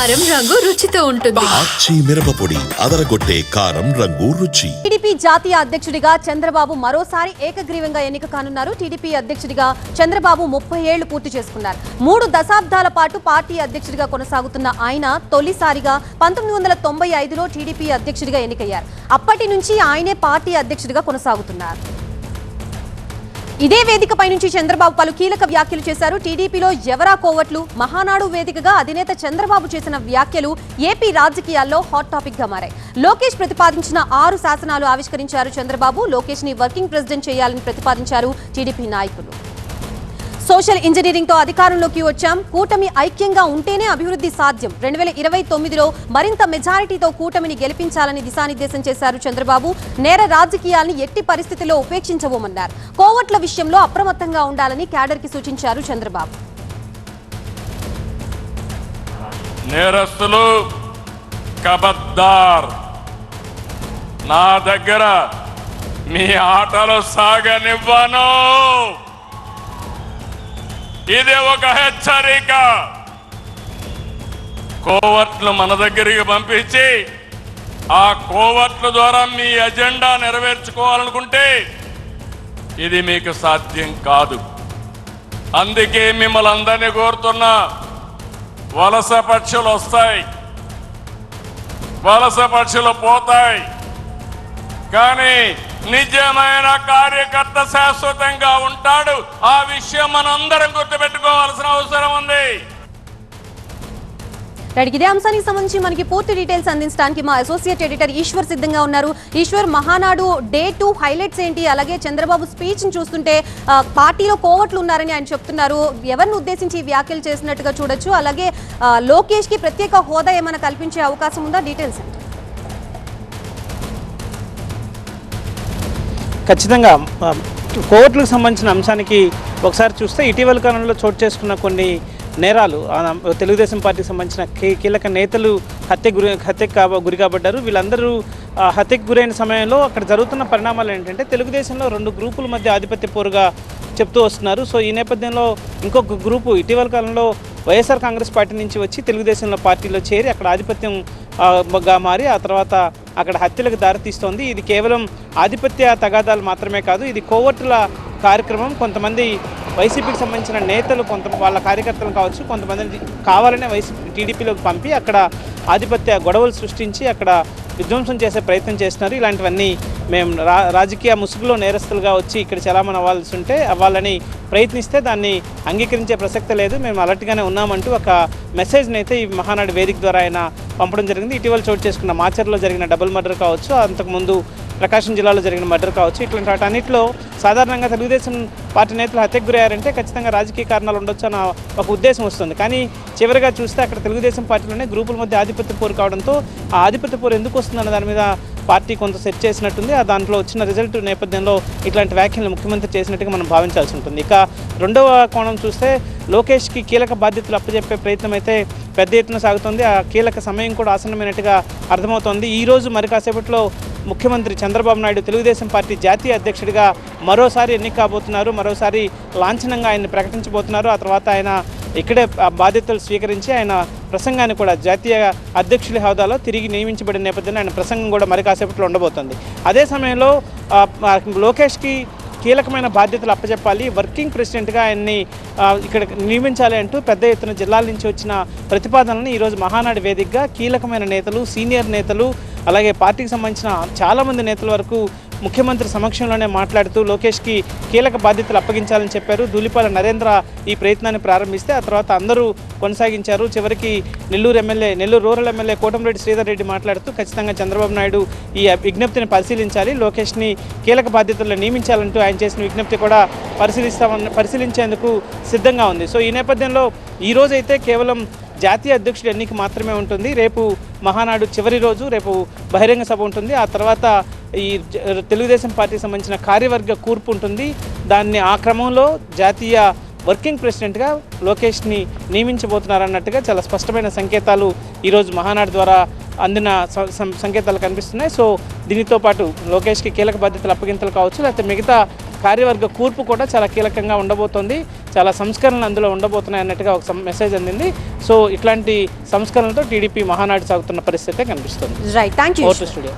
కారం రంగు రుచితో ఉంటుంది. ఆచి మిరపపొడి అదరగొట్టే కారం రంగు రుచి. టీడీపీ జాతీయ అధ్యక్షుడిగా చంద్రబాబు మరోసారి ఏకగ్రీవంగా ఎన్నిక కానున్నారు. టీడీపీ అధ్యక్షుడిగా చంద్రబాబు 30 ఏళ్లు పూర్తి చేసుకున్నారు. 3 దశాబ్దాల పాటు పార్టీ అధ్యక్షుడిగా కొనసాగుతున్న ఆయన తొలిసారిగా 1995లో టీడీపీ అధ్యక్షుడిగా ఎన్నికయ్యారు. అప్పటి నుంచి ఆయనే పార్టీ అధ్యక్షుడిగా కొనసాగుతున్నారు. ఇదే వేదికపై నుంచి చంద్రబాబు పలు కీలక వ్యాఖ్యలు చేశారు. టీడీపీలో ఎవరా కోవట్లు, మహానాడు వేదికగా అధినేత చంద్రబాబు చేసిన వ్యాఖ్యలు ఏపీ రాజకీయాల్లో హాట్ టాపిక్ గా మారాయి. లోకేష్ ప్రతిపాదించిన 6 శాసనాలు ఆవిష్కరించారు చంద్రబాబు. లోకేష్ ని వర్కింగ్ ప్రెసిడెంట్ చేయాలని ప్రతిపాదించారు టీడీపీ నాయకులు. సోషల్ ఇంజనీరింగ్ తో అధికారంలోకి వచ్చాం, కూటమి ఐక్యంగా ఉంటేనే అభివృద్ధి సాధ్యం. 2029లో మరింత మెజారిటీతో కూటమిని గెలిపించాలని దిశానిర్దేశం చేశారు చంద్రబాబు. నేర రాజకీయాల్ని ఎట్టి పరిస్థితుల్లో ఉపేక్షించబోమన్నారు. కోవట్ల విషయంలో అప్రమత్తంగా ఉండాలని క్యాడర్ కి సూచించారు చంద్రబాబు. నేరస్తులు కబద్దార్, నా దగ్గర మీ ఆటలు సాగనివ్వను. ఇది ఒక హెచ్చరిక. కోవర్ట్లు మన దగ్గరికి పంపించి ఆ కోవర్ట్ల ద్వారా మీ ఎజెండా నెరవేర్చుకోవాలనుకుంటే ఇది మీకు సాధ్యం కాదు. అందుకే మిమ్మల్ని అందరినీ కోరుతున్నా, వలస పక్షులు వస్తాయి, వలస పక్షులు పోతాయి, కానీ నిజమైన కార్యకర్త శాశ్వతంగా ఉంటాడు. ఆ విషయం మనందరం గుర్తుపెట్టుకోవాల్సిన అవసరం ఉంది. ఇదే అంశానికి సంబంధించి మనకి పూర్తి డీటెయిల్స్ అందించడానికి మా అసోసియేట్ ఎడిటర్ ఈశ్వర్ సిద్ధంగా ఉన్నారు. ఈశ్వర్, మహానాడు డే 2 హైలైట్స్ ఏంటి? అలాగే చంద్రబాబు స్పీచ్ ని చూస్తుంటే పార్టీలో కోవట్లు ఉన్నారని ఆయన చెప్తున్నారు. ఎవరిని ఉద్దేశించి వ్యాఖ్యలు చేసినట్టుగా చూడొచ్చు? అలాగే లోకేష్ కి ప్రత్యేక హోదా ఏమైనా కల్పించే అవకాశం ఉందా? డీటెయిల్స్ ఏంటి? ఖచ్చితంగా కోర్టులకు సంబంధించిన అంశానికి ఒకసారి చూస్తే ఇటీవల కాలంలో చోటు చేసుకున్న కొన్ని నేరాలు, తెలుగుదేశం పార్టీకి సంబంధించిన కీలక నేతలు హత్యకు గురి కాబడ్డారు. వీళ్ళందరూ హత్యకు గురైన సమయంలో అక్కడ జరుగుతున్న పరిణామాలు ఏంటంటే తెలుగుదేశంలో 2 గ్రూపుల మధ్య ఆధిపత్య పోరుగా చెప్తూ వస్తున్నారు. సో ఈ నేపథ్యంలో ఇంకొక గ్రూపు ఇటీవల కాలంలో వైఎస్ఆర్ కాంగ్రెస్ పార్టీ నుంచి వచ్చి తెలుగుదేశంలో పార్టీలో చేరి అక్కడ ఆధిపత్యంగా మారి ఆ తర్వాత అక్కడ హత్యలకు దారితీస్తోంది. ఇది కేవలం ఆధిపత్య తగాదాలు మాత్రమే కాదు, ఇది కోవర్టుల కార్యక్రమం. కొంతమంది వైసీపీకి సంబంధించిన నేతలు వాళ్ళ కార్యకర్తలు కావచ్చు, కొంతమంది కావాలనే టీడీపీలోకి పంపి అక్కడ ఆధిపత్య గొడవలు సృష్టించి అక్కడ విధ్వంసం చేసే ప్రయత్నం చేస్తున్నారు. ఇలాంటివన్నీ మేము రాజకీయ ముసుగులో నేరస్తులుగా వచ్చి ఇక్కడ చలామణి అవ్వాలని ప్రయత్నిస్తే దాన్ని అంగీకరించే ప్రసక్తి లేదు. మేము అలర్ట్గానే ఉన్నామంటూ ఒక మెసేజ్ని అయితే ఈ మహానాడు వేదిక ద్వారా ఆయన పంపడం జరిగింది. ఇటీవల చోటు చేసుకున్న మాచర్లో జరిగిన డబుల్ మర్డర్ కావచ్చు, అంతకుముందు ప్రకాశం జిల్లాలో జరిగిన మర్డర్ కావచ్చు, ఇట్లాంటి వాటన్నిటిలో సాధారణంగా తెలుగుదేశం పార్టీ నేతలు హత్యకు గురయ్యారంటే ఖచ్చితంగా రాజకీయ కారణాలు ఉండొచ్చు అన్న ఒక ఉద్దేశం వస్తుంది. కానీ చివరిగా చూస్తే అక్కడ తెలుగుదేశం పార్టీలోనే గ్రూపుల మధ్య ఆధిపత్య పోరు కావడంతో ఆ ఆధిపత్య పోరు ఎందుకు వస్తుందన్న దాని మీద పార్టీ కొంత సెట్ చేసినట్టుంది. దాంట్లో వచ్చిన రిజల్ట్ నేపథ్యంలో ఇట్లాంటి వ్యాఖ్యలు ముఖ్యమంత్రి చేసినట్టుగా మనం భావించాల్సి ఉంటుంది. ఇక రెండవ కోణం చూస్తే లోకేష్కి కీలక బాధ్యతలు అప్పచెప్పే ప్రయత్నం అయితే పెద్ద ఎత్తున సాగుతుంది. ఆ కీలక సమయం కూడా ఆసన్నమైనట్టుగా అర్థమవుతోంది. ఈరోజు మరి కాసేపట్లో ముఖ్యమంత్రి చంద్రబాబు నాయుడు తెలుగుదేశం పార్టీ జాతీయ అధ్యక్షుడిగా మరోసారి ఎన్నిక కాబోతున్నారు. మరోసారి లాంఛనంగా ఆయన్ని ప్రకటించబోతున్నారు. ఆ తర్వాత ఆయన ఇక్కడే బాధ్యతలు స్వీకరించి ఆయన ప్రసంగాన్ని కూడా జాతీయ అధ్యక్షుడి హోదాలో తిరిగి నియమించబడిన నేపథ్యంలో ఆయన ప్రసంగం కూడా మరి కాసేపట్లో ఉండబోతుంది. అదే సమయంలో లోకేష్కి కీలకమైన బాధ్యతలు అప్పచెప్పాలి, వర్కింగ్ ప్రెసిడెంట్గా ఆయన్ని ఇక్కడ నియమించాలి అంటూ పెద్ద ఎత్తున జిల్లాల నుంచి వచ్చిన ప్రతిపాదనలను ఈరోజు మహానాడు వేదికగా కీలకమైన నేతలు, సీనియర్ నేతలు, అలాగే పార్టీకి సంబంధించిన చాలామంది నేతల వరకు ముఖ్యమంత్రి సమక్షంలోనే మాట్లాడుతూ లోకేష్కి కీలక బాధ్యతలు అప్పగించాలని చెప్పారు. ధూళిపాల నరేంద్ర ఈ ప్రయత్నాన్ని ప్రారంభిస్తే ఆ తర్వాత అందరూ కొనసాగించారు. చివరికి నెల్లూరు రూరల్ ఎమ్మెల్యే కోటంరెడ్డి శ్రీధర్ రెడ్డి మాట్లాడుతూ ఖచ్చితంగా చంద్రబాబు నాయుడు ఈ విజ్ఞప్తిని పరిశీలించాలి, లోకేష్ని కీలక బాధ్యతల్లో నియమించాలంటూ ఆయన చేసిన విజ్ఞప్తి కూడా పరిశీలించేందుకు సిద్ధంగా ఉంది. సో ఈ నేపథ్యంలో ఈరోజైతే కేవలం జాతీయ అధ్యక్షుడి ఎన్నిక మాత్రమే ఉంటుంది. రేపు మహానాడు చివరి రోజు, రేపు బహిరంగ సభ ఉంటుంది. ఆ తర్వాత ఈ తెలుగుదేశం పార్టీకి సంబంధించిన కార్యవర్గ కూర్పు ఉంటుంది. ఆ క్రమంలో జాతీయ వర్కింగ్ ప్రెసిడెంట్గా లోకేష్ని నియమించబోతున్నారన్నట్టుగా చాలా స్పష్టమైన సంకేతాలు ఈరోజు మహానాడు ద్వారా అందిన సంకేతాలు కనిపిస్తున్నాయి. సో దీనితో పాటు లోకేష్కి కీలక బాధ్యతలు అప్పగింతలు కావచ్చు, లేకపోతే మిగతా కార్యవర్గ కూర్పు కూడా చాలా కీలకంగా ఉండబోతోంది. చాలా సంస్కరణలు అందులో ఉండబోతున్నాయి అన్నట్టుగా ఒక మెసేజ్ అందింది. సో ఇట్లాంటి సంస్కరణలతో టీడీపీ మహానాడు సాగుతున్న పరిస్థితే కనిపిస్తుంది. Right, thank you. స్టూడియో.